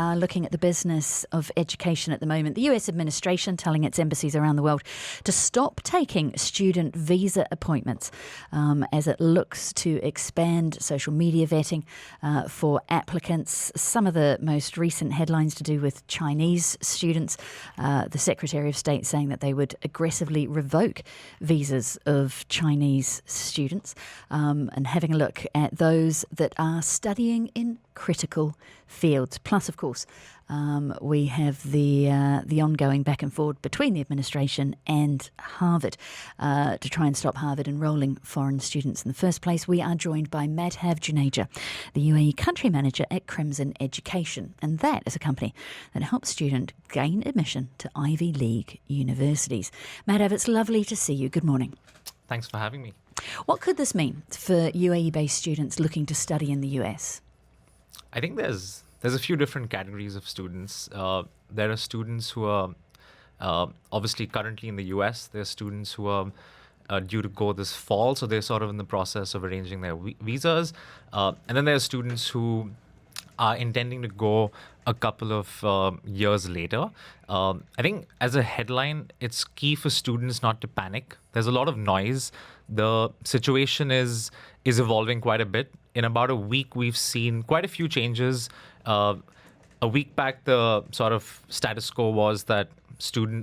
are looking at the business of education at the moment. The US administration telling its embassies around the world to stop taking student visa appointments as it looks to expand social media vetting for applicants. Some of the most recent headlines to do with Chinese students. The Secretary of State saying that they would aggressively revoke visas of Chinese students, and having a look at those that are studying in critical fields. Plus, of course, we have the ongoing back and forward between the administration and Harvard to try and stop Harvard enrolling foreign students in the first place. We are joined by Juneja, the UAE Country Manager at Crimson Education, and that is a company that helps students gain admission to Ivy League universities. Madhav, it's lovely to see you. Good morning. Thanks for having me. What could this mean for UAE-based students looking to study in the US? I think there's a few different categories of students. There are students who are obviously currently in the US. There are students who are due to go this fall, so they're sort of in the process of arranging their visas. And then there are students who are intending to go a couple of years later. I think as a headline, it's key for students not to panic. There's a lot of noise. The situation is evolving quite a bit. In about a week, we've seen quite a few changes. A week back, the sort of status quo was that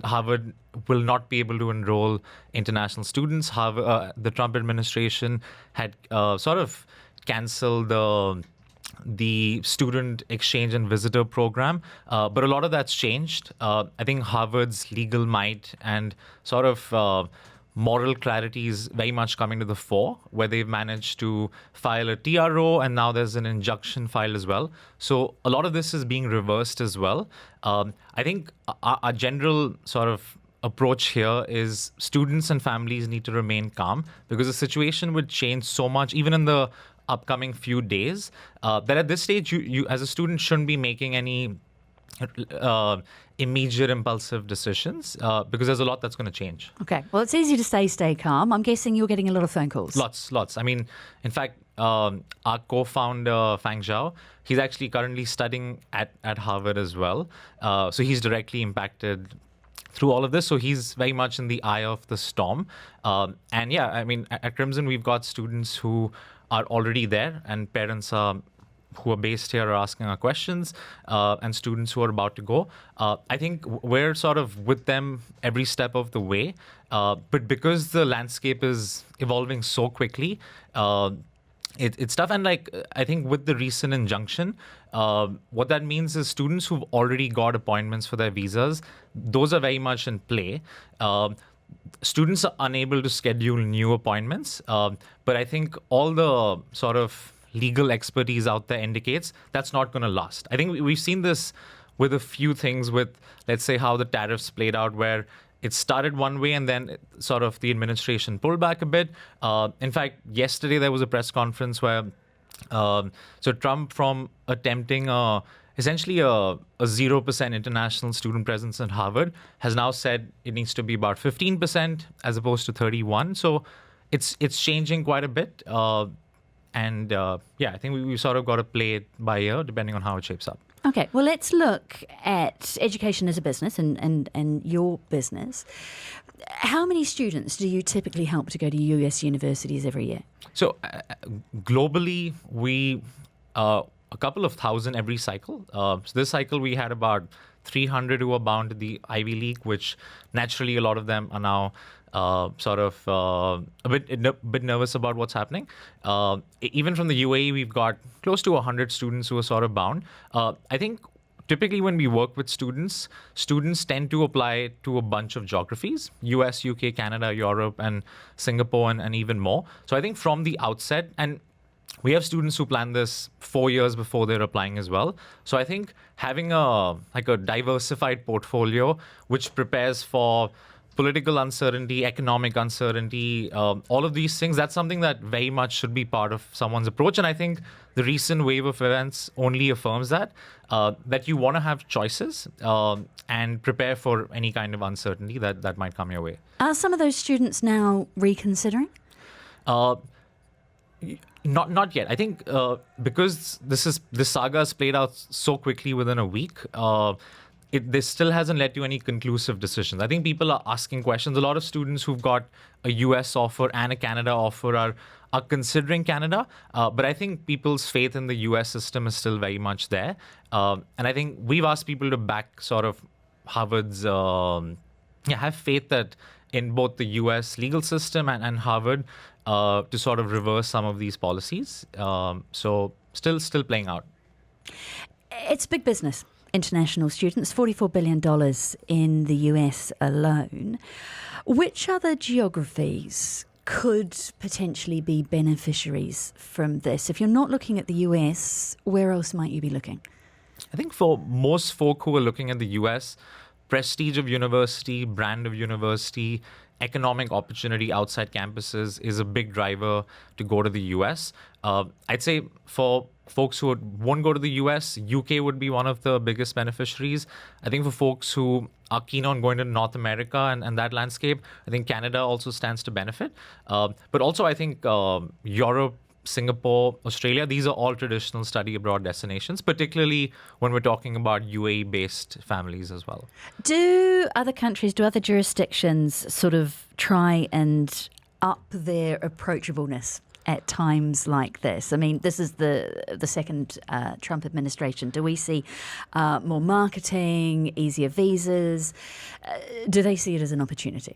Harvard will not be able to enroll international students. The Trump administration had sort of canceled the student exchange and visitor program. But a lot of that's changed. I think Harvard's legal might and sort of moral clarity is very much coming to the fore, where they've managed to file a TRO and now there's an injunction filed as well. So a lot of this is being reversed as well. I think our general sort of approach here is students and families need to remain calm, because the situation would change so much, even in the upcoming few days, that at this stage, you as a student shouldn't be making any immediate impulsive decisions, because there's a lot that's going to change. Okay. Well, it's easy to stay calm. I'm guessing you're getting a lot of phone calls. Lots. I mean, in fact, our co-founder, Fang Zhao, he's actually currently studying at Harvard as well. So he's directly impacted through all of this. So he's very much in the eye of the storm. And yeah, I mean, at Crimson, we've got students who are already there, and parents who are based here are asking our questions, and students who are about to go. I think we're sort of with them every step of the way. But because the landscape is evolving so quickly, it's tough. And I think with the recent injunction, what that means is students who've already got appointments for their visas, those are very much in play. Students are unable to schedule new appointments, but I think all the sort of legal expertise out there indicates that's not going to last. I think we've seen this with a few things with, let's say, how the tariffs played out, where it started one way and then sort of the administration pulled back a bit. In fact, yesterday there was a press conference where so Trump, from attempting essentially a 0% international student presence at Harvard, has now said it needs to be about 15% as opposed to 31%. So it's changing quite a bit. And I think we sort of got to play it by ear depending on how it shapes up. Okay, well, let's look at education as a business and your business. How many students do you typically help to go to US universities every year? So globally, we a couple of thousand every cycle. So this cycle, we had about 300 who were bound to the Ivy League, which naturally a lot of them are now sort of a bit nervous about what's happening. Even from the UAE, we've got close to 100 students who are sort of bound. I think typically when we work with students tend to apply to a bunch of geographies: US, UK, Canada, Europe, and Singapore, and even more. So I think from the outset, and we have students who plan this 4 years before they're applying as well. So I think having a diversified portfolio which prepares for political uncertainty, economic uncertainty, all of these things, that's something that very much should be part of someone's approach. And I think the recent wave of events only affirms that you want to have choices and prepare for any kind of uncertainty that might come your way. Are some of those students now reconsidering? Not yet. I think because this saga has played out so quickly within a week. This still hasn't led to any conclusive decisions. I think people are asking questions. A lot of students who've got a US offer and a Canada offer are considering Canada. But I think people's faith in the US system is still very much there. And I think we've asked people to back sort of Harvard's, have faith that in both the US legal system and Harvard to sort of reverse some of these policies. So still playing out. It's big business. International students, $44 billion in the US alone. Which other geographies could potentially be beneficiaries from this? If you're not looking at the US, where else might you be looking? I think for most folk who are looking at the US, prestige of university, brand of university, economic opportunity outside campuses is a big driver to go to the US. I'd say for folks who won't go to the US, UK would be one of the biggest beneficiaries. I think for folks who are keen on going to North America and that landscape, I think Canada also stands to benefit. But also I think Europe, Singapore, Australia, these are all traditional study abroad destinations, particularly when we're talking about UAE-based families as well. Do other countries, do other jurisdictions sort of try and up their approachableness at times like this? I mean, this is the second Trump administration. Do we see more marketing, easier visas? Do they see it as an opportunity?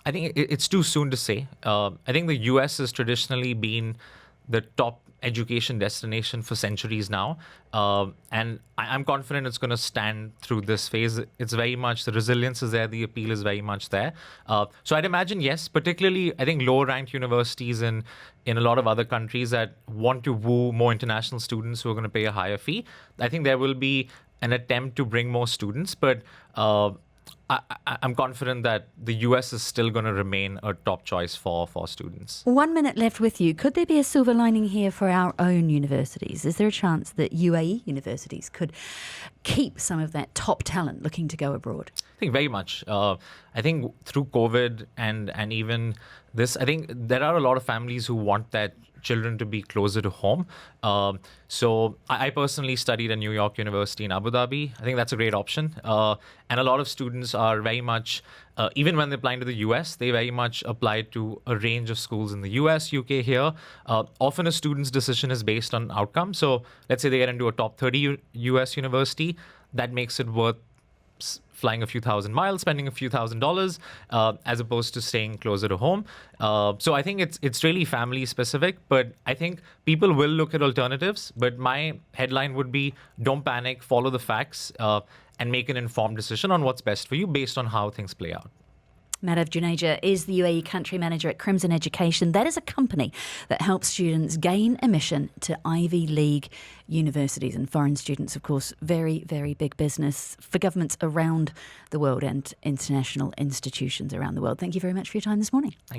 I think it's too soon to say. I think the US has traditionally been the top education destination for centuries now. And I'm confident it's going to stand through this phase. It's very much, the resilience is there, the appeal is very much there. So I'd imagine, yes, particularly I think lower ranked universities in a lot of other countries that want to woo more international students who are going to pay a higher fee. I think there will be an attempt to bring more students, but I'm confident that the US is still going to remain a top choice for students. 1 minute left with you. Could there be a silver lining here for our own universities? Is there a chance that UAE universities could keep some of that top talent looking to go abroad? I think very much. I think through COVID and even this, I think there are a lot of families who want that children to be closer to home. So I personally studied at New York University in Abu Dhabi. I think that's a great option. And a lot of students are very much, even when they're applying to the US, they very much apply to a range of schools in the US, UK here. Often a student's decision is based on outcome. So let's say they get into a top 30 US university, that makes it worth flying a few thousand miles, spending a few $1,000s, as opposed to staying closer to home. So I think it's really family specific, but I think people will look at alternatives. But my headline would be, don't panic, follow the facts, and make an informed decision on what's best for you based on how things play out. Madhav Juneja is the UAE Country Manager at Crimson Education. That is a company that helps students gain admission to Ivy League universities. And foreign students, of course, very, very big business for governments around the world and international institutions around the world. Thank you very much for your time this morning. Thank you.